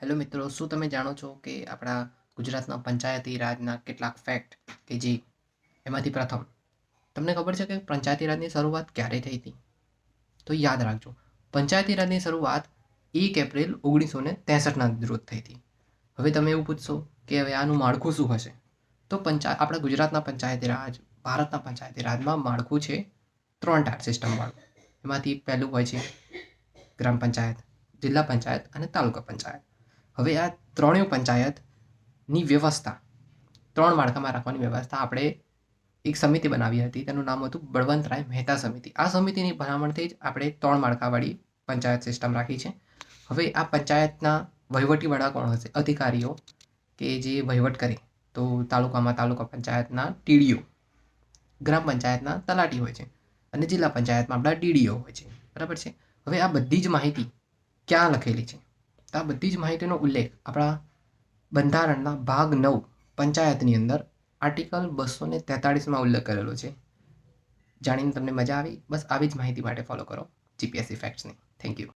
Hello મિત્રો, શું તમે જાણો છો કે આપણા ગુજરાતના પંચાયતી રાજના કેટલાક ફેક્ટ કે જે એમાંથી પ્રથમ તમને ખબર છે કે પંચાયતી રાજની શરૂઆત ક્યારે થઈ હતી? તો યાદ રાખજો, પંચાયતી રાજની શરૂઆત 1 એપ્રિલ 1963ના રોજ થઈ હતી. હવે તમે એવું પૂછશો કે હવે આનું માળખું શું હશે? તો આપણા ગુજરાતના પંચાયતી રાજ, ભારતના પંચાયતી રાજમાં માળખું છે 3 ટાયર સિસ્ટમવાળું. એમાંથી પહેલું હોય છે ગ્રામ પંચાયત, જિલ્લા પંચાયત અને તાલુકા પંચાયત. હવે આ ત્રણેય પંચાયતની વ્યવસ્થા 3 માળખામાં રાખવાની વ્યવસ્થા આપણે એક સમિતિ બનાવી હતી. તેનું નામ હતું બળવંતરાય મહેતા સમિતિ. આ સમિતિની ભલામણથી જ આપણે 3 માળખાવાળી પંચાયત સિસ્ટમ રાખી છે. હવે આ પંચાયતના વહીવટીવાળા કોણ હશે? અધિકારીઓ કે જે વહીવટ કરે. તો તાલુકામાં તાલુકા પંચાયતના ટીડીઓ, ગ્રામ પંચાયતના તલાટી હોય છે અને જિલ્લા પંચાયતમાં આપણા ડીડીઓ હોય છે. બરાબર છે. હવે આ બધી જ માહિતી ક્યાં લખેલી છે? તો આ બધી જ માહિતીનો ઉલ્લેખ આપણા બંધારણના ભાગ 9 પંચાયતની અંદર આર્ટિકલ 243માં ઉલ્લેખ કરેલો છે. જાણીને તમને મજા આવી? બસ આવી જ માહિતી માટે ફોલો કરો જીપીએસસી ફેક્ટ્સને. Thank you.